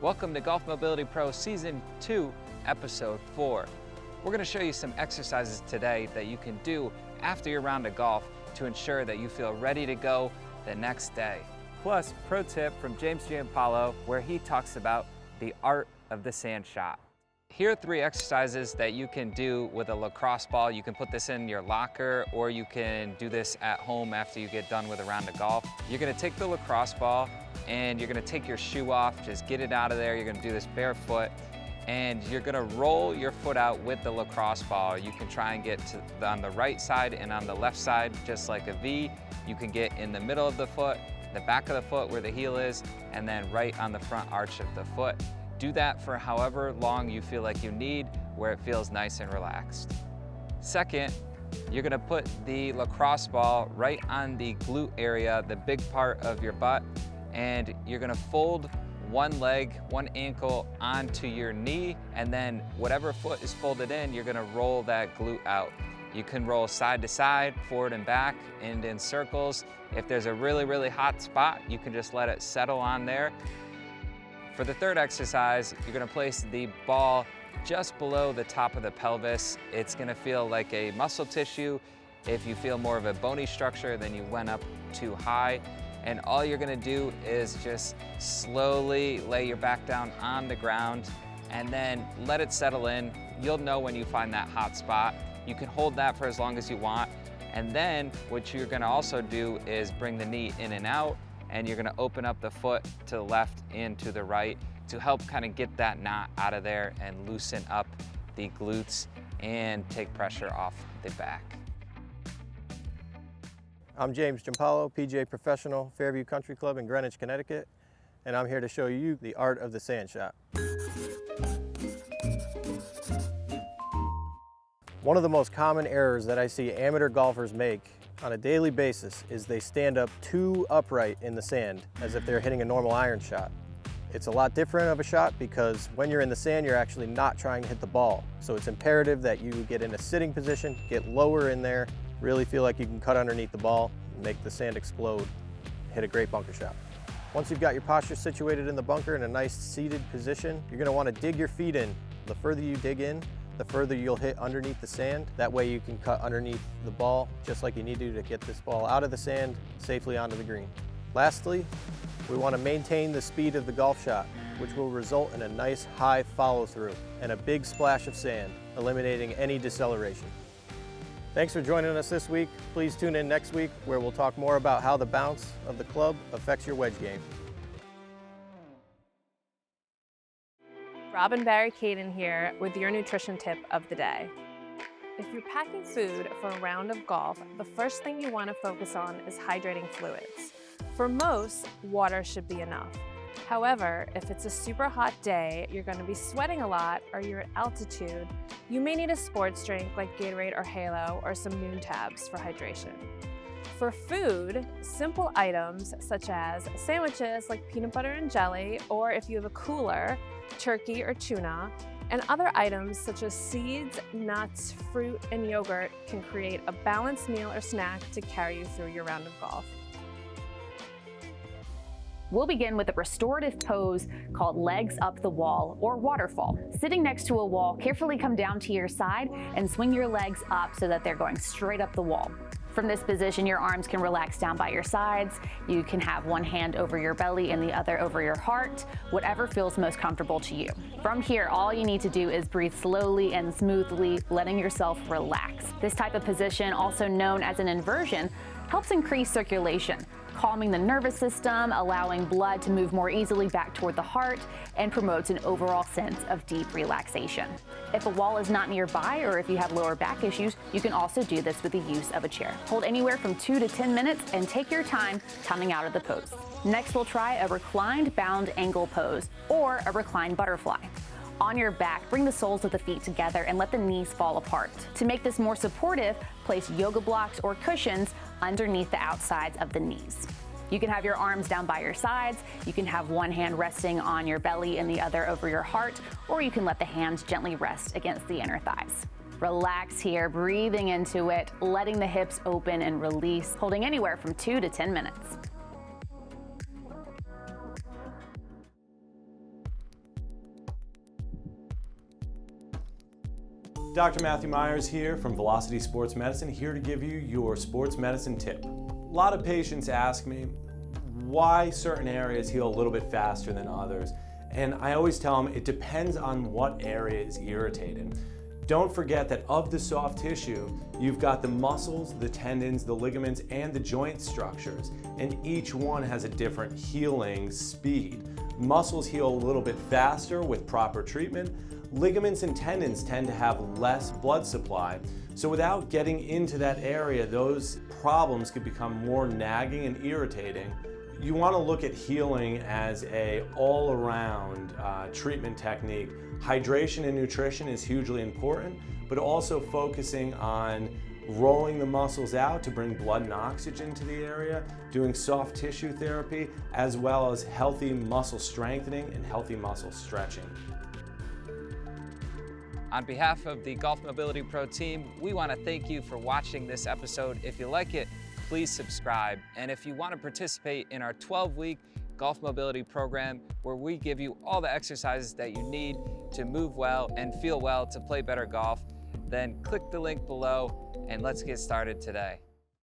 Welcome to Golf Mobility Pro Season 2, Episode 4. We're going to show you some exercises today that you can do after your round of golf to ensure that you feel ready to go the next day. Plus, pro tip from James Giampaolo, where he talks about the art of the sand shot. Here are 3 exercises that you can do with a lacrosse ball. You can put this in your locker, or you can do this at home after you get done with a round of golf. You're going to take the lacrosse ball and you're going to take your shoe off, just get it out of there. You're going to do this barefoot and you're going to roll your foot out with the lacrosse ball. You can try and get on the right side and on the left side just like a V. You can get in the middle of the foot, the back of the foot where the heel is, and then right on the front arch of the foot. Do that for however long you feel like you need, where it feels nice and relaxed. Second, you're gonna put the lacrosse ball right on the glute area, the big part of your butt, and you're gonna fold one leg, one ankle onto your knee, and then whatever foot is folded in, you're gonna roll that glute out. You can roll side to side, forward and back, and in circles. If there's a really, really hot spot, you can just let it settle on there. For the third exercise, you're gonna place the ball just below the top of the pelvis. It's gonna feel like a muscle tissue. If you feel more of a bony structure, then you went up too high. And all you're gonna do is just slowly lay your back down on the ground and then let it settle in. You'll know when you find that hot spot. You can hold that for as long as you want. And then what you're gonna also do is bring the knee in and out, and you're gonna open up the foot to the left and to the right to help kind of get that knot out of there and loosen up the glutes and take pressure off the back. I'm James Giampaolo, PGA professional, Fairview Country Club in Greenwich, Connecticut, and I'm here to show you the art of the sand shot. One of the most common errors that I see amateur golfers make on a daily basis is they stand up too upright in the sand as if they're hitting a normal iron shot. It's a lot different of a shot because when you're in the sand, you're actually not trying to hit the ball. So it's imperative that you get in a sitting position, get lower in there, really feel like you can cut underneath the ball, make the sand explode, hit a great bunker shot. Once you've got your posture situated in the bunker in a nice seated position, you're gonna wanna dig your feet in. The further you dig in, the further you'll hit underneath the sand. That way you can cut underneath the ball just like you need to get this ball out of the sand safely onto the green. Lastly, we want to maintain the speed of the golf shot, which will result in a nice high follow through and a big splash of sand, eliminating any deceleration. Thanks for joining us this week. Please tune in next week where we'll talk more about how the bounce of the club affects your wedge game. Robin Barricade here with your nutrition tip of the day. If you're packing food for a round of golf, the first thing you want to focus on is hydrating fluids. For most, water should be enough. However, if it's a super hot day, you're going to be sweating a lot, or you're at altitude, you may need a sports drink like Gatorade or Halo or some Noon Tabs for hydration. For food, simple items such as sandwiches like peanut butter and jelly, or if you have a cooler, turkey or tuna, and other items such as seeds, nuts, fruit, and yogurt can create a balanced meal or snack to carry you through your round of golf. We'll begin with a restorative pose called legs up the wall or waterfall. Sitting next to a wall, carefully come down to your side and swing your legs up so that they're going straight up the wall. From this position, your arms can relax down by your sides. You can have one hand over your belly and the other over your heart, whatever feels most comfortable to you. From here, all you need to do is breathe slowly and smoothly, letting yourself relax. This type of position, also known as an inversion, helps increase circulation, calming the nervous system, allowing blood to move more easily back toward the heart, and promotes an overall sense of deep relaxation. If a wall is not nearby, or if you have lower back issues, you can also do this with the use of a chair. Hold anywhere from 2 to 10 minutes and take your time coming out of the pose. Next, we'll try a reclined bound angle pose or a reclined butterfly. On your back, bring the soles of the feet together and let the knees fall apart. To make this more supportive, place yoga blocks or cushions underneath the outsides of the knees. You can have your arms down by your sides, you can have one hand resting on your belly and the other over your heart, or you can let the hands gently rest against the inner thighs. Relax here, breathing into it, letting the hips open and release, holding anywhere from 2 to 10 minutes. Dr. Matthew Myers here from Velocity Sports Medicine, here to give you your sports medicine tip. A lot of patients ask me why certain areas heal a little bit faster than others. And I always tell them it depends on what area is irritated. Don't forget that of the soft tissue, you've got the muscles, the tendons, the ligaments, and the joint structures. And each one has a different healing speed. Muscles heal a little bit faster with proper treatment. Ligaments and tendons tend to have less blood supply. So without getting into that area, those problems could become more nagging and irritating. You want to look at healing as a all-around treatment technique. Hydration and nutrition is hugely important, but also focusing on rolling the muscles out to bring blood and oxygen to the area, doing soft tissue therapy, as well as healthy muscle strengthening and healthy muscle stretching. On behalf of the Golf Mobility Pro team, we want to thank you for watching this episode. If you like it, please subscribe. And if you want to participate in our 12-week golf mobility program, where we give you all the exercises that you need to move well and feel well to play better golf, then click the link below and let's get started today.